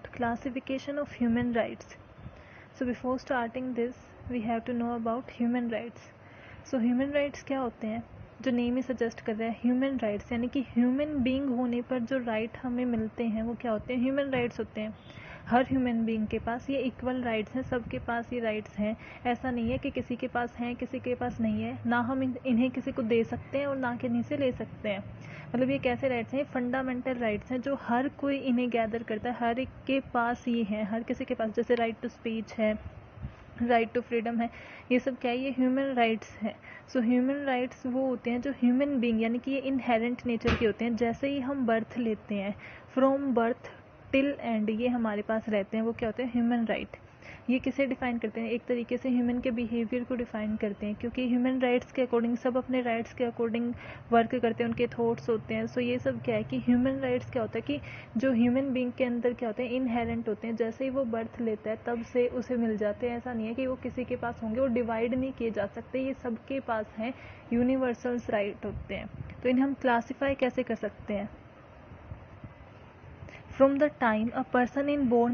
about classification of human rights. So before starting this, we have to know about human rights. So human rights क्या होते हैं? जो name ही suggest कर रहा है, ह्यूमन राइट्स, यानी कि ह्यूमन बीइंग होने पर जो राइट हमें मिलते हैं वो क्या होते हैं? ह्यूमन राइट्स होते हैं. हर ह्यूमन बीइंग के पास ये इक्वल राइट्स हैं, सबके पास ये राइट्स हैं. ऐसा नहीं है कि किसी के पास हैं किसी के पास नहीं है. ना हम इन्हें किसी को दे सकते हैं और ना किन्हीं से ले सकते हैं. मतलब ये कैसे राइट्स हैं? फंडामेंटल राइट्स हैं जो हर कोई इन्हें गैदर करता है. हर एक के पास ये है, हर किसी के पास. जैसे राइट टू स्पीच है, राइट टू फ्रीडम है. ये सब क्या है? ये ह्यूमन राइट्स हैं. सो ह्यूमन राइट्स वो होते हैं जो ह्यूमन बीइंग, यानी कि ये इनहेरेंट नेचर के होते हैं. जैसे ही हम बर्थ लेते हैं, फ्रॉम बर्थ टिल एंड ये हमारे पास रहते हैं, वो क्या होते हैं? Human right. ये किसे डिफाइन करते हैं? एक तरीके से ह्यूमन के बिहेवियर को डिफाइन करते हैं, क्योंकि ह्यूमन राइट्स के अकॉर्डिंग सब अपने राइट्स के अकॉर्डिंग वर्क करते हैं, उनके थॉट्स होते हैं. सो ये सब क्या है कि ह्यूमन राइट्स क्या होता है कि जो ह्यूमन बीइंग के अंदर क्या होते हैं? इनहेरेंट होते हैं. जैसे ही वो बर्थ लेता है तब से उसे मिल जाते हैं. ऐसा नहीं है कि वो किसी के पास होंगे, वो डिवाइड नहीं किए जा सकते. ये सबके पास हैं, यूनिवर्सल्स राइट होते हैं. तो इन्हें हम क्लासीफाई कैसे कर सकते हैं? From the time a person is born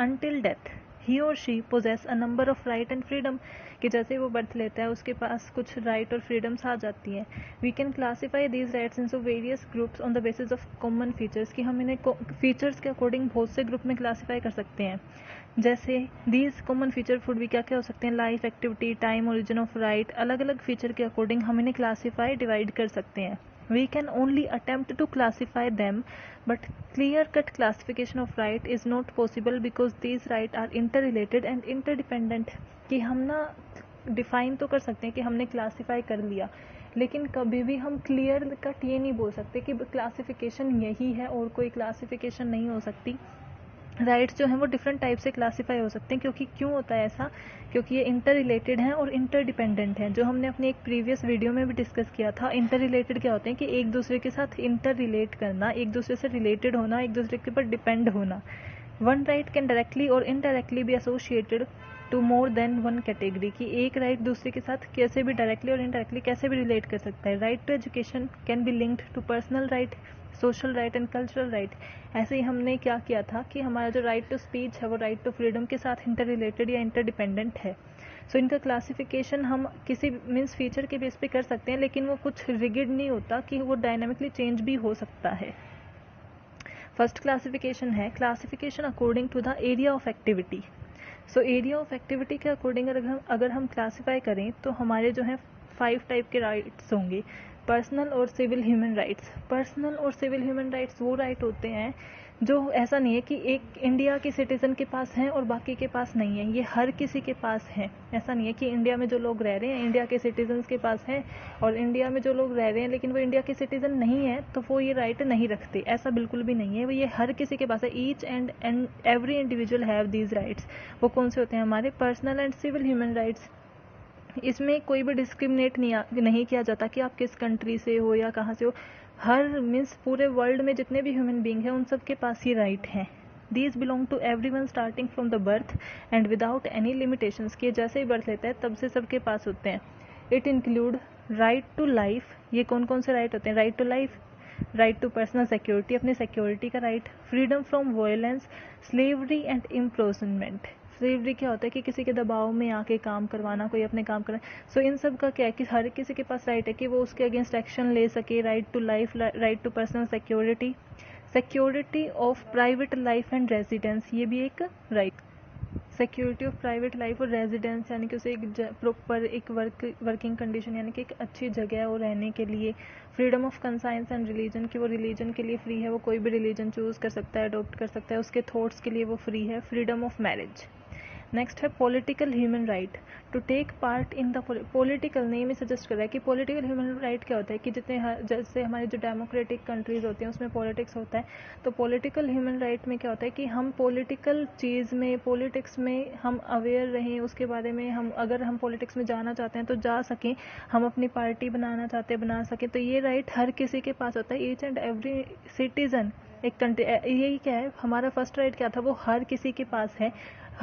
until death, he or she possess a number of right and freedom. कि जैसे वो बर्थ लेता है उसके पास कुछ राइट और फ्रीडम्स आ जाती हैं. We can classify these rights into various groups on the basis of common features. कि हम इन्हें फीचर्स के अकॉर्डिंग बहुत से ग्रुप में क्लासीफाई कर सकते हैं. जैसे दीज कॉमन फीचर फुड भी क्या क्या हो सकते हैं? Life, activity, time, origin of right. अलग अलग फीचर के अकॉर्डिंग हम इन्हें क्लासीफाई डिवाइड कर सकते हैं. We can only attempt to classify them, but clear-cut classification of right is not possible because these rights are interrelated and interdependent. कि हम ना डिफाइन तो कर सकते हैं कि हमने क्लासीफाई कर लिया, लेकिन कभी भी हम क्लियर कट ये नहीं बोल सकते कि क्लासिफिकेशन यही है और कोई क्लासिफिकेशन नहीं हो सकती. राइट्स जो हैं वो डिफरेंट टाइप से क्लासीफाई हो सकते हैं. क्योंकि क्यों होता है ऐसा? क्योंकि ये इंटर रिलेटेड हैं और इंटर डिपेंडेंट हैं, जो हमने अपनी एक प्रीवियस वीडियो में भी डिस्कस किया था. इंटर रिलेटेड क्या होते हैं? कि एक दूसरे के साथ इंटर रिलेट करना, एक दूसरे से रिलेटेड होना, एक दूसरे के ऊपर डिपेंड होना. वन राइट कैन डायरेक्टली और indirectly be associated to more than one category. की एक राइट दूसरे के साथ कैसे भी डायरेक्टली और इनडायरेक्टली कैसे भी रिलेट कर सकता है. Right to education can be linked to personal right, social right and cultural right. ऐसे ही हमने क्या किया था कि हमारा जो राइट टू स्पीच है वो राइट टू फ्रीडम के साथ इंटर रिलेटेड या इंटर डिपेंडेंट है. सो इनका क्लासिफिकेशन हम किसी मीन्स फीचर के बेस पे कर सकते हैं, लेकिन वो कुछ रिगिड नहीं होता, कि वो डायनामिकली चेंज भी हो सकता है. फर्स्ट क्लासिफिकेशन है classification according to the area of activity. So area of activity के अकॉर्डिंग अगर हम क्लासीफाई करें तो हमारे जो है 5 टाइप के राइट्स होंगे. पर्सनल और सिविल ह्यूमन राइट्स. पर्सनल और सिविल ह्यूमन राइट्स वो राइट होते हैं जो ऐसा नहीं है कि एक इंडिया के सिटीजन के पास हैं और बाकी के पास नहीं है. ये हर किसी के पास है. ऐसा नहीं है कि इंडिया में जो लोग रह रहे हैं इंडिया के सिटीजन के पास हैं और इंडिया में जो लोग रह रहे हैं लेकिन वो इंडिया के सिटीजन नहीं है तो वो ये राइट नहीं रखते. ऐसा बिल्कुल भी नहीं है. वो ये हर किसी के पास है. Each and every individual have these rights. वो कौन से होते हैं? हमारे personal and civil human rights. इसमें कोई भी डिस्क्रिमिनेट नहीं किया जाता कि आप किस कंट्री से हो या कहाँ से हो. हर मीन्स पूरे वर्ल्ड में जितने भी ह्यूमन बीइंग हैं उन सब के पास ही राइट हैं. These belong to everyone starting from the birth and without any limitations. के जैसे ही बर्थ लेता है तब से सबके पास होते हैं. It include right to life. ये कौन कौन से राइट होते हैं? Right to life, right to personal security, अपनी सिक्योरिटी का right, freedom from violence, slavery and imprisonment. Slavery क्या होता है? कि किसी के दबाव में आके काम करवाना, कोई अपने काम करना. सो इन सब का क्या है कि हर किसी के पास राइट है कि वो उसके अगेंस्ट एक्शन ले सके. Right to life, right to personal security, security of private life and residence. ये भी एक right. Security of private life और रेजिडेंस यानी कि उसे एक प्रॉपर एक वर्किंग कंडीशन यानी कि एक अच्छी जगह है वो रहने के लिए. Freedom of conscience and religion की वो रिलीजन के लिए फ्री है, वो कोई भी रिलीजन चूज कर सकता है, अडॉप्ट कर सकता है. उसके थॉट्स के लिए वो फ्री है. Freedom of marriage. नेक्स्ट है political human right to take part in the political. Name ही सजेस्ट कर रहा है कि पॉलिटिकल ह्यूमन राइट क्या होता है कि जैसे हमारे जो डेमोक्रेटिक कंट्रीज होती हैं उसमें पॉलिटिक्स होता है. तो पॉलिटिकल ह्यूमन राइट में क्या होता है कि हम पॉलिटिकल चीज़ में, पॉलिटिक्स में हम अवेयर रहें, उसके बारे में हम अगर हम पॉलिटिक्स में जाना चाहते हैं तो जा सकें, हम अपनी पार्टी बनाना चाहते हैं बना सकें. तो ये राइट हर किसी के पास होता है. Each and every citizen. एक कंट्री यही क्या है हमारा फर्स्ट राइट क्या था? वो हर किसी के पास है.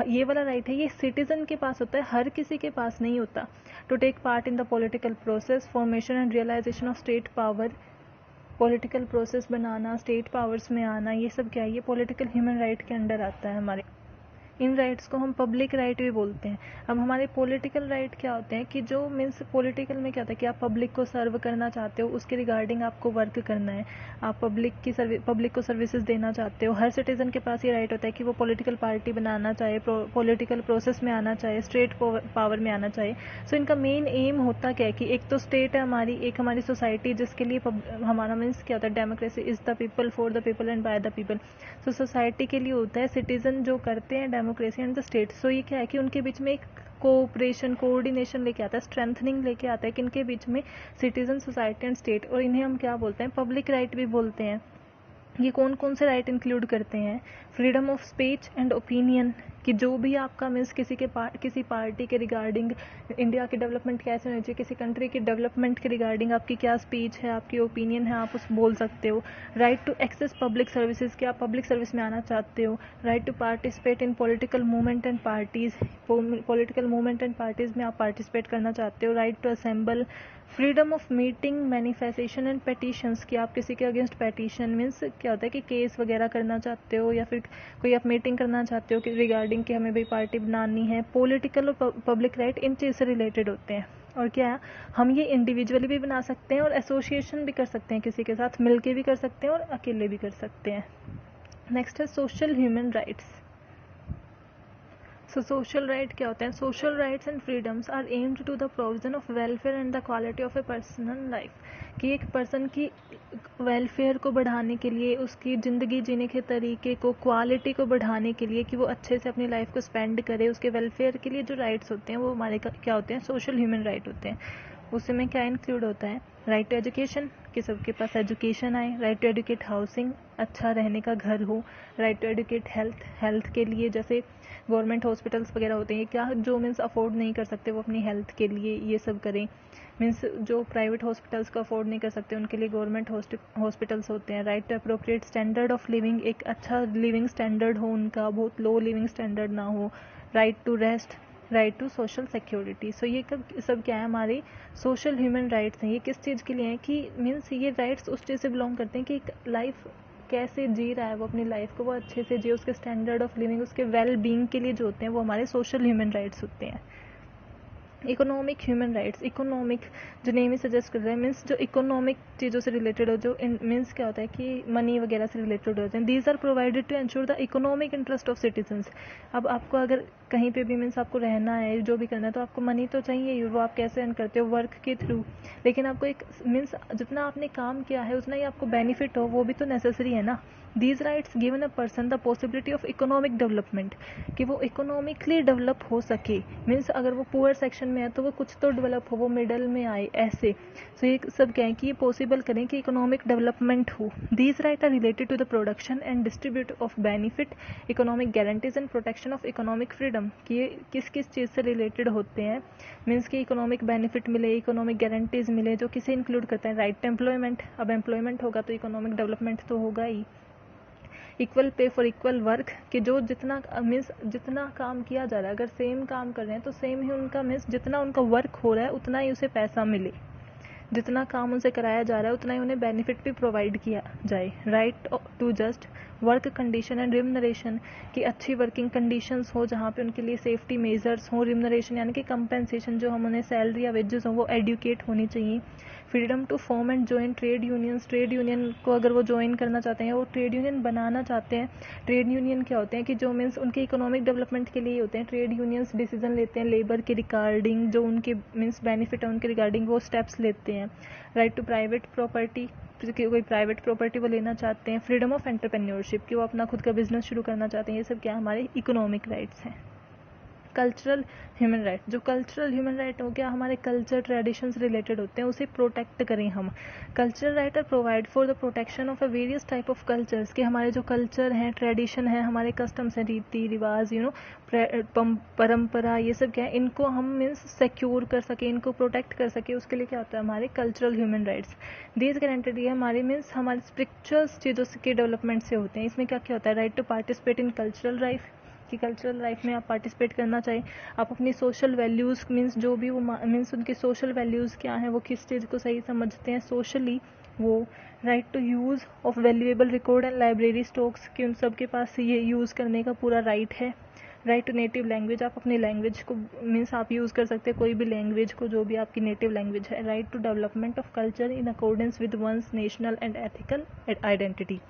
ये वाला राइट है ये सिटीजन के पास होता है, हर किसी के पास नहीं होता. To take part in the political process, formation and realization of state power. Political process बनाना, स्टेट पावर्स में आना, ये सब क्या है, ये पॉलिटिकल ह्यूमन राइट के अंडर आता है हमारे। इन राइट्स को हम पब्लिक राइट भी बोलते हैं। अब हमारे पॉलिटिकल राइट क्या होते हैं कि जो मीन्स पॉलिटिकल में क्या होता है कि आप पब्लिक को सर्व करना चाहते हो, उसके रिगार्डिंग आपको वर्क करना है, आप पब्लिक को सर्विसेज देना चाहते हो। हर सिटीजन के पास ये राइट होता है कि वो पॉलिटिकल पार्टी बनाना चाहे, पॉलिटिकल प्रोसेस में आना चाहे, स्टेट पावर में आना चाहे। सो इनका मेन एम होता क्या है कि एक तो स्टेट है हमारी, एक हमारी सोसाइटी जिसके लिए हमारा मीन्स क्या होता है, democracy is the people, for the people and by the people. So society के लिए होता है, सिटीजन जो करते हैं डेमोक्रेसी एंड द स्टेट। सो ये क्या है कि उनके बीच में एक कोऑपरेशन, कोऑर्डिनेशन लेके आता है, स्ट्रेंथनिंग लेके आता है कि इनके बीच में सिटीजन, सोसाइटी एंड स्टेट। और इन्हें हम क्या बोलते हैं, पब्लिक राइट भी बोलते हैं। ये कौन कौन से राइट इंक्लूड करते हैं, freedom of speech and opinion, कि जो भी आपका मीन्स किसी पार्टी के रिगार्डिंग, इंडिया की डेवलपमेंट कैसे होनी चाहिए, किसी कंट्री की डेवलपमेंट के रिगार्डिंग आपकी क्या स्पीच है, आपकी ओपिनियन है, आप उस बोल सकते हो। Right to access public services, कि आप पब्लिक सर्विस में आना चाहते हो। Right to participate in political movement and parties, political movement and parties में आप पार्टिसिपेट करना चाहते हो। Right to assemble, freedom of meeting, manifestation and petitions, कि आप किसी के अगेंस्ट पेटिशन मीन्स क्या होता है कि केस वगैरह करना चाहते हो, या फिर कोई आप मीटिंग करना चाहते हो कि रिगार्डिंग कि हमें भाई पार्टी बनानी है। पॉलिटिकल और पब्लिक राइट इन चीज़ से रिलेटेड होते हैं। और क्या है, हम ये इंडिविजुअली भी बना सकते हैं और एसोसिएशन भी कर सकते हैं, किसी के साथ मिलके भी कर सकते हैं और अकेले भी कर सकते हैं। नेक्स्ट है social human rights. So social right क्या होते हैं, social rights and freedoms are aimed to the provision of welfare and the quality of a personal life, कि एक पर्सन की वेलफेयर को बढ़ाने के लिए, उसकी ज़िंदगी जीने के तरीके को, क्वालिटी को बढ़ाने के लिए, कि वो अच्छे से अपनी लाइफ को स्पेंड करे, उसके वेलफेयर के लिए जो राइट्स होते हैं वो हमारे क्या होते हैं, सोशल ह्यूमन राइट होते हैं। उसमें क्या इंक्लूड होता है, राइट टू एजुकेशन, कि सबके पास एजुकेशन आए। राइट टू एडुकेट हाउसिंग, अच्छा रहने का घर हो। Right to educate health, health के लिए जैसे गवर्नमेंट हॉस्पिटल्स वगैरह होते हैं, क्या जो मीन्स अफोर्ड नहीं कर सकते वो अपनी हेल्थ के लिए ये सब करें। मीन्स जो प्राइवेट हॉस्पिटल्स को अफोर्ड नहीं कर सकते उनके लिए गवर्नमेंट हॉस्पिटल्स होते हैं। Right to appropriate standard of living, एक अच्छा लिविंग स्टैंडर्ड हो उनका, बहुत लो लिविंग स्टैंडर्ड ना हो। Right to rest, right to social security. So ये सब क्या है, हमारे सोशल ह्यूमन राइट्स हैं। ये किस चीज़ के लिए हैं कि मीन्स ये राइट्स उस चीज़ से बिलोंग करते हैं कि एक लाइफ कैसे जी रहा है वो, अपनी लाइफ को वो अच्छे से जिए, उसके स्टैंडर्ड ऑफ लिविंग, उसके वेल बीइंग के लिए जो होते हैं वो हमारे सोशल ह्यूमन राइट्स होते हैं। इकोनॉमिक ह्यूमन राइट्स, इकोनॉमिक जो नेम ही सजेस्ट कर रहे हैं, मीन्स जो इकोनॉमिक चीज़ों से रिलेटेड हो, जो मीन्स क्या होता है कि मनी वगैरह से रिलेटेड होते हैं। These are provided to ensure the economic interest of citizens. अब आपको अगर कहीं पे भी मीन्स आपको रहना है, जो भी करना है, तो आपको मनी तो चाहिए ही, वो आप कैसे अर्न करते हो, वर्क के थ्रू। लेकिन आपको एक मीन्स जितना आपने काम किया है उतना ही आपको बेनिफिट हो, वो भी तो नेसेसरी है ना। These rights given a person the possibility of economic development, कि वो इकोनॉमिकली डेवलप हो सके। मीन्स अगर वो पुअर सेक्शन में है तो वो कुछ तो डेवलप हो, वो मिडल में आए, ऐसे। सो ये सब क्या है कि ये पॉसिबल करें कि इकोनॉमिक डेवलपमेंट हो। These right are related to the production and distribute of benefit, economic guarantees and protection of economic freedom, कि ये किस किस चीज़ से रिलेटेड होते हैं। मीन्स कि इकोनॉमिक बेनिफिट मिले, इकोनॉमिक गारंटीज मिले, जो किसे इंक्लूड करते हैं, राइट टू एम्प्लॉयमेंट। अब एम्प्लॉयमेंट होगा तो इकोनॉमिक डेवलपमेंट तो होगा ही। Equal pay for equal work, कि जो जितना मीन्स जितना काम किया जा रहा है, अगर सेम काम कर रहे हैं तो सेम ही उनका मीन्स जितना उनका वर्क हो रहा है उतना ही उसे पैसा मिले, जितना काम उनसे कराया जा रहा है उतना ही उन्हें बेनिफिट भी प्रोवाइड किया जाए। Right to just work condition and remuneration, कि अच्छी वर्किंग कंडीशंस हो जहाँ पे उनके लिए सेफ्टी मेजर्स हो। रिम्यूनरेशन यानी कि कंपेंसेशन, जो हम उन्हें सैलरी या वेजेस हो वो एडुकेट होनी चाहिए। Freedom to form and join trade unions, trade union को अगर वो ज्वाइन करना चाहते हैं, वो ट्रेड यूनियन बनाना चाहते हैं। ट्रेड यूनियन क्या होते हैं कि जो मीन्स उनके इकोनॉमिक डेवलपमेंट के लिए होते हैं। ट्रेड यूनियंस डिसीजन लेते हैं लेबर के रिगार्डिंग, जो उनके मीन्स बेनिफिट है उनके रिगार्डिंग वो स्टेप्स लेते हैं। राइट टू प्राइवेट प्रॉपर्टी, कोई प्राइवेट प्रॉपर्टी वो लेना चाहते हैं। फ्रीडम ऑफ एंटरप्रेन्योरशिप, कि वो अपना खुद का बिजनेस शुरू करना चाहते हैं। ये सब क्या हमारे इकोनॉमिक राइट्स हैं। कल्चरल ह्यूमन राइट, जो कल्चरल ह्यूमन राइट हो गया, हमारे कल्चर ट्रेडिशन से रिलेटेड होते हैं, उसे प्रोटेक्ट करें हम। Cultural right are provide for the protection of a various type of cultures, कि हमारे जो कल्चर हैं, ट्रेडिशन है, हमारे कस्टम्स हैं, रीति रिवाज, परंपरा, ये सब क्या है, इनको हम मीन्स सिक्योर कर सके, इनको प्रोटेक्ट कर सके, उसके लिए क्या होता है हमारे cultural human rights. These guaranteed, ये हमारे मीन्स हमारे स्पिरिचुअल चीज़ों के डेवलपमेंट से होते हैं। इसमें क्या क्या होता है, right to participate in cultural life, कि कल्चरल लाइफ में आप पार्टिसिपेट करना चाहिए। आप अपनी सोशल वैल्यूज़ मीन्स जो भी वो मीन्स उनकी सोशल वैल्यूज़ क्या हैं, वो किस चीज़ को सही समझते हैं सोशली, वो right to use of valuable record and library stocks, कि उन सब के पास ये यूज़ करने का पूरा राइट है। राइट टू नेटिव लैंग्वेज, आप अपनी लैंग्वेज को मीन्स आप यूज़ कर सकते हैं कोई भी लैंग्वेज को जो भी आपकी नेटिव लैंग्वेज है। Right to development of culture in accordance with one's national and ethical identity,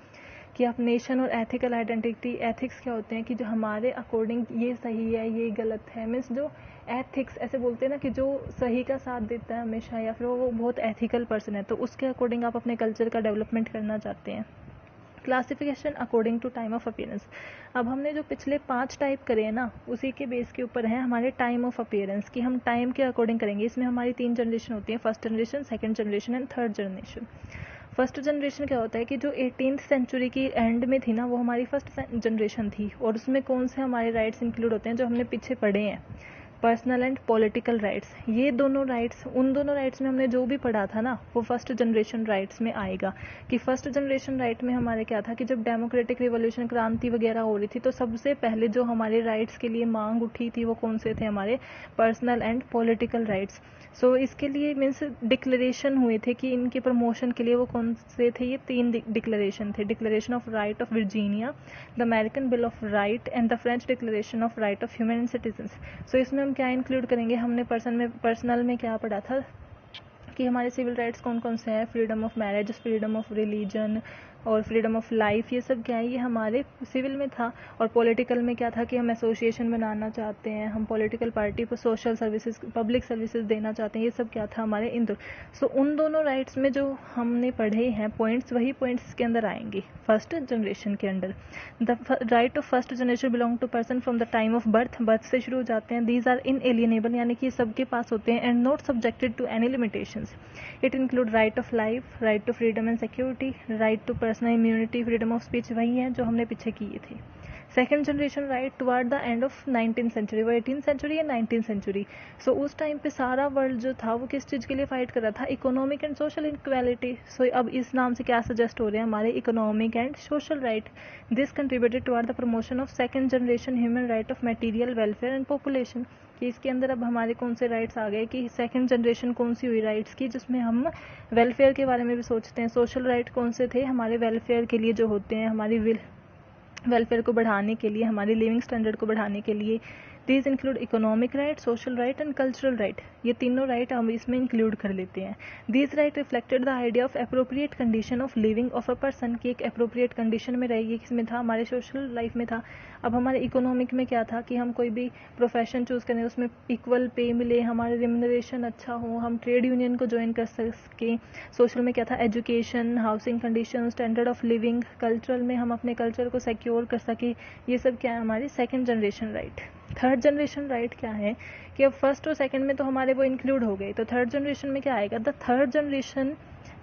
कि आप नेशन और एथिकल आइडेंटिटी, एथिक्स क्या होते हैं कि जो हमारे अकॉर्डिंग ये सही है ये गलत है, मीन्स जो एथिक्स ऐसे बोलते हैं ना कि जो सही का साथ देता है हमेशा, या फिर वो बहुत एथिकल पर्सन है, तो उसके अकॉर्डिंग आप अपने कल्चर का डेवलपमेंट करना चाहते हैं। Classification according to time of appearance, अब हमने जो पिछले 5 टाइप करे हैं ना उसी के बेस के ऊपर है हमारे टाइम ऑफ अपीयरेंस, कि हम टाइम के अकॉर्डिंग करेंगे। इसमें हमारी 3 जनरेशन होती है, first generation, second generation and third generation. First generation क्या होता है कि जो 18th सेंचुरी की एंड में थी ना वो हमारी फर्स्ट जनरेशन थी, और उसमें कौन से हमारे राइट्स इंक्लूड होते हैं जो हमने पीछे पढ़े हैं, पर्सनल एंड पॉलिटिकल राइट्स। ये दोनों राइट्स, उन दोनों राइट्स में हमने जो भी पढ़ा था ना वो फर्स्ट जनरेशन राइट्स में आएगा। कि फर्स्ट जनरेशन राइट में हमारे क्या था कि जब डेमोक्रेटिक रिवॉल्यूशन, क्रांति वगैरह हो रही थी, तो सबसे पहले जो हमारे राइट्स के लिए मांग उठी थी वो कौन से थे, हमारे पर्सनल एंड पॉलिटिकल राइट्स। सो इसके लिए मीन्स डिक्लेरेशन हुए थे कि इनके प्रमोशन के लिए वो कौन से थे, ये 3 डिक्लेरेशन थे, declaration of right of Virginia, the American bill of right and the French declaration of right of human and citizens. So इसमें हम क्या इंक्लूड करेंगे, हमने पर्सनल में क्या पढ़ा था कि हमारे सिविल राइट्स कौन कौन से हैं, freedom of marriage, freedom of religion और फ्रीडम ऑफ लाइफ, ये सब क्या है, ये हमारे सिविल में था। और पॉलिटिकल में क्या था कि हम एसोसिएशन बनाना चाहते हैं, हम पॉलिटिकल पार्टी को सोशल सर्विसेज, पब्लिक सर्विसेज देना चाहते हैं, ये सब क्या था हमारे सो उन दोनों राइट्स में जो हमने पढ़े हैं पॉइंट्स, वही पॉइंट्स के अंदर आएंगे फर्स्ट जनरेशन के under. The right of first generation belong to person from the time of birth से शुरू हो जाते हैं। दीज आर इनएलिएनेबल, यानी कि सबके पास होते हैं, and not subjected to any limitations. It include right of life, right to freedom and security, right to personal immunity, freedom of speech, वही है जो हमने पीछे किए थे। Second generation right toward the end of 19th century, वो 18th century या 19th century. सो उस टाइम पे सारा वर्ल्ड जो था वो किस चीज़ के लिए फाइट कर रहा था, इकोनॉमिक एंड सोशल इक्वालिटी। सो अब इस नाम से क्या सजेस्ट हो रहे हैं, हमारे economic and social right. This contributed toward the promotion of second generation human right of material welfare and population, कि इसके अंदर अब हमारे कौन से राइट्स आ गए, कि सेकंड जनरेशन कौन सी हुई राइट्स की जिसमें हम वेलफेयर के बारे में भी सोचते हैं। सोशल राइट कौन से थे, हमारे वेलफेयर के लिए जो होते हैं, हमारी वेलफेयर को बढ़ाने के लिए, हमारी लिविंग स्टैंडर्ड को बढ़ाने के लिए। These include economic right, social right and cultural right, ये तीनों राइट हम इसमें इंक्लूड कर लेते हैं। These right reflected the idea of appropriate condition of living of a person, की एक अप्रोप्रिएट कंडीशन में रहेगी, किसमें था, हमारे सोशल लाइफ में था। अब हमारे इकोनॉमिक में क्या था कि हम कोई भी प्रोफेशन चूज करें उसमें इक्वल पे मिले, हमारे रिम्यूनरेशन अच्छा हो, हम ट्रेड यूनियन को ज्वाइन कर सकें। सोशल में क्या था, education, housing condition, standard of living. Cultural में हम अपने कल्चर को सिक्योर कर सकें। ये सब क्या है, हमारी second generation right. Third generation right क्या है कि अब फर्स्ट और सेकंड में तो हमारे वो इंक्लूड हो गए, तो थर्ड जनरेशन में क्या आएगा, the third generation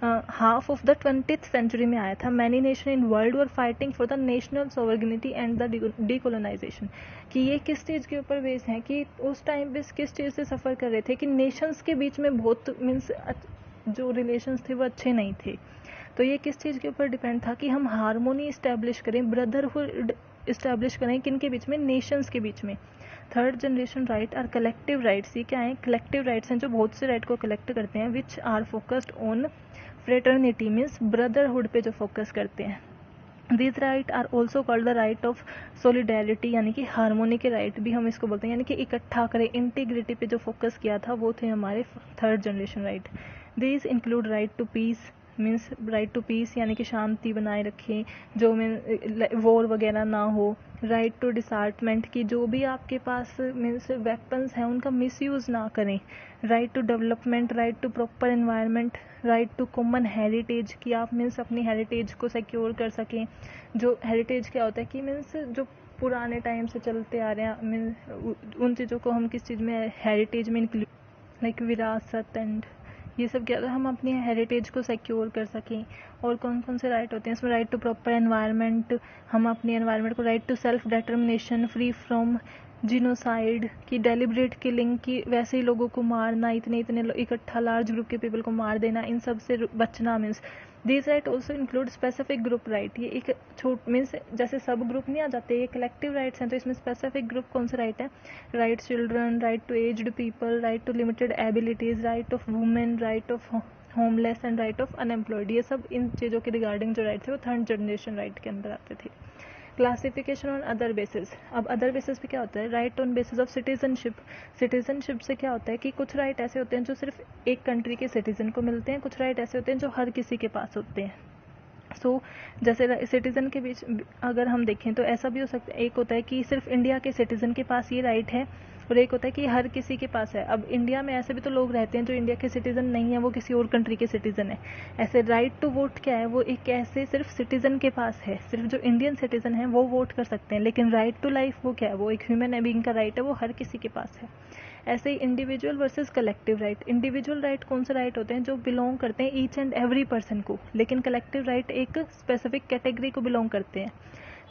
half of the 20th century में आया था। Many nation in world were fighting for the national sovereignty and the decolonization, कि ये किस चीज़ के ऊपर बेस है, कि उस टाइम पे किस चीज़ से सफ़र कर रहे थे, कि नेशंस के बीच में बहुत मीन्स जो रिलेशंस थे वो अच्छे नहीं थे। तो ये किस चीज़ के ऊपर डिपेंड था कि हम हारमोनी इस्टेब्लिश करें, ब्रदरहुड इस्टेब्लिश करें, किन के बीच में, नेशंस के बीच में। Third generation right are collective rights, ये क्या है, कलेक्टिव राइट्स हैं जो बहुत से राइट को कलेक्ट करते हैं, which are focused on fraternity, means brotherhood पे जो फोकस करते हैं। This right are also called the right of solidarity, यानी कि हारमोनी के राइट भी हम इसको बोलते हैं, यानी कि इकट्ठा करें, इंटीग्रिटी पे जो फोकस किया था वो थे हमारे third generation right. This include right to peace, means right to peace यानी कि शांति बनाए रखें, जो वॉर वगैरह ना हो। राइट टू डिसार्टमेंट, की जो भी आपके पास मीन्स वेपन्स हैं उनका मिसयूज़ ना करें। Right to development, right to proper environment, right to common heritage, कि आप मीन्स अपनी हेरिटेज को सिक्योर कर सकें। जो हेरिटेज क्या होता है कि मीन्स जो पुराने टाइम से चलते आ रहे हैं, मीन्स उन चीज़ों को हम किस चीज़ में हेरिटेज में इंक्लूड, लाइक विरासत एंड ये सब क्या, हम अपनी हेरिटेज को सिक्योर कर सकें। और कौन कौन से राइट होते हैं इसमें, राइट टू प्रॉपर एनवायरनमेंट, हम अपनी एनवायरनमेंट को, right to self determination, free from genocide, की डेलिब्रेट किलिंग, की वैसे ही लोगों को मारना, इतने इकट्ठा लार्ज ग्रुप के पीपल को मार देना, इन सब से बचना। Means this right also include specific group right, ये एक छोट मीन्स जैसे सब ग्रुप नहीं आ जाते, ये कलेक्टिव राइट्स हैं, तो इसमें स्पेसिफिक ग्रुप कौन से राइट है, right children, right to aged people, right to limited abilities, right of women, right of homeless and right of unemployed. ये सब इन चीज़ों के रिगार्डिंग जो राइट थे वो थर्ड जनरेशन राइट के अंदर आते थे। Classification on other basis. अब अदर बेसिस पे क्या होता है, right on basis of citizenship. Citizenship से क्या होता है कि कुछ राइट ऐसे होते हैं जो सिर्फ एक कंट्री के सिटीजन को मिलते हैं, कुछ राइट ऐसे होते हैं जो हर किसी के पास होते हैं। जैसे सिटीजन के बीच अगर हम देखें तो ऐसा भी हो सकता है, एक होता है कि सिर्फ इंडिया के सिटीजन के पास ये राइट है और एक होता है कि हर किसी के पास है। अब इंडिया में ऐसे भी तो लोग रहते हैं जो इंडिया के सिटीजन नहीं है, वो किसी और कंट्री के सिटीजन है। ऐसे राइट टू वोट क्या है, वो एक ऐसे सिर्फ सिटीजन के पास है, सिर्फ जो इंडियन सिटीजन है वो वोट कर सकते हैं। लेकिन राइट टू लाइफ वो क्या है, वो एक ह्यूमन बीइंग का राइट है, वो हर किसी के पास है। ऐसे ही individual versus collective right. Individual right कौन से राइट होते हैं, जो बिलोंग करते हैं ईच एंड एवरी पर्सन को, लेकिन कलेक्टिव राइट एक स्पेसिफिक कैटेगरी को बिलोंग करते हैं।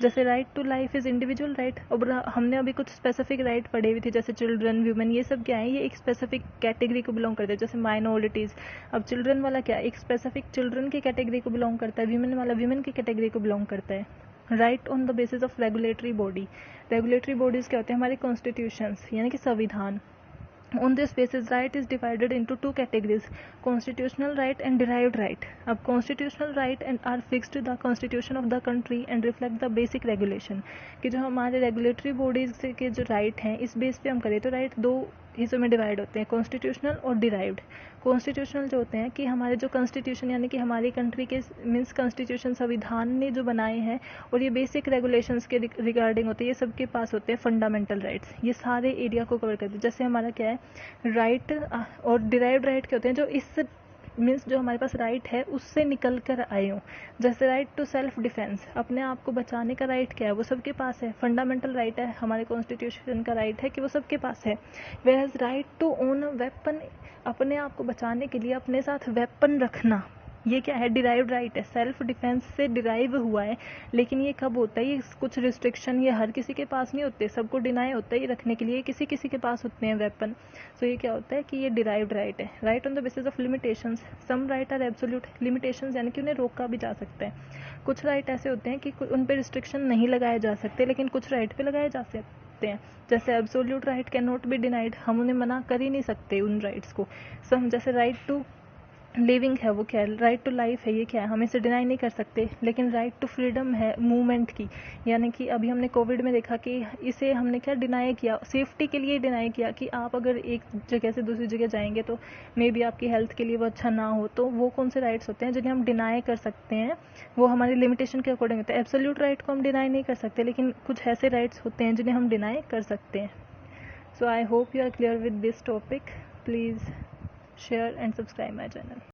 जैसे right to life is individual right. और हमने अभी कुछ स्पेसिफिक राइट पढ़े हुए थे, जैसे चिल्ड्रन, वुमेन, ये सब क्या है, ये एक स्पेसिफिक कैटेगरी को बिलोंग करते हैं। जैसे माइनॉरिटीज, अब चिल्ड्रन वाला क्या है, एक स्पेसिफिक चिल्ड्रन की कैटेगरी को बिलोंग करता है। वुमेन वाला वुमेन की कैटेगरी को बिलोंग करता है। Right on the basis of regulatory body. Regulatory bodies क्या होते हैं, हमारे कॉन्स्टिट्यूशंस यानी कि संविधान। On this basis, right is divided into two categories: constitutional right and derived right. अब constitutional right and are fixed the constitution of the country and reflect the basic regulation। कि जो हमारे रेगुलेटरी बॉडीज के जो right हैं, इस base पे हम करें तो राइट दो हिस्सों में डिवाइड होते हैं, कॉन्स्टिट्यूशनल और डिराइव्ड। कॉन्स्टिट्यूशनल जो होते हैं कि हमारे जो कॉन्स्टिट्यूशन यानी कि हमारी कंट्री के मीन्स कॉन्स्टिट्यूशन संविधान ने जो बनाए हैं, और ये बेसिक रेगुलेशंस के रिगार्डिंग होते हैं, ये सबके पास होते हैं फंडामेंटल राइट्स। ये सारे एरिया को कवर करते हैं। जैसे हमारा क्या है राइट और डिराइव्ड राइट के होते हैं जो इस मीन्स जो हमारे पास राइट है उससे निकल कर आए हों। जैसे राइट टू सेल्फ डिफेंस, अपने आप को बचाने का राइट क्या है, वो सबके पास है, फंडामेंटल राइट है, हमारे कॉन्स्टिट्यूशन का राइट है कि वो सबके पास है। Whereas right to own a weapon, अपने आप को बचाने के लिए अपने साथ वेपन रखना, ये क्या है, डिराइव्ड राइट है, सेल्फ डिफेंस से डिराइव हुआ है। लेकिन ये कब होता है, ये कुछ रिस्ट्रिक्शन ये हर किसी के पास नहीं होते, सबको डिनाई होता है ये रखने के लिए, किसी किसी के पास होते हैं वेपन। सो ये क्या होता है कि ये डिराइव्ड राइट है। Right on the basis of limitations, some right are absolute. Limitations यानी कि उन्हें रोका भी जा सकता है। कुछ राइट ऐसे होते हैं कि उन पर रिस्ट्रिक्शन नहीं लगाए जा सकते, लेकिन कुछ राइट पे लगाए जा सकते हैं। जैसे absolute right can not be denied, हम उन्हें मना कर ही नहीं सकते उन राइट्स को। सम जैसे राइट टू लिविंग है, वो क्या है, राइट टू लाइफ है, ये क्या है, हम इसे डिनाई नहीं कर सकते। लेकिन राइट टू फ्रीडम है मूवमेंट की, यानी कि अभी हमने कोविड में देखा कि इसे हमने क्या डिनाई किया, सेफ्टी के लिए डिनाई किया कि आप अगर एक जगह से दूसरी जगह जाएंगे तो मे बी आपकी हेल्थ के लिए वो अच्छा ना हो। तो वो कौन से राइट्स होते हैं जिन्हें हम डिनाई कर सकते हैं, वो हमारी लिमिटेशन के अकॉर्डिंग होता है। एब्सोल्यूट राइट को हम डिनाई नहीं कर सकते, लेकिन कुछ ऐसे राइट्स होते हैं जिन्हें हम डिनाई कर सकते हैं। So I hope you are clear with this topic. Please share and subscribe my channel.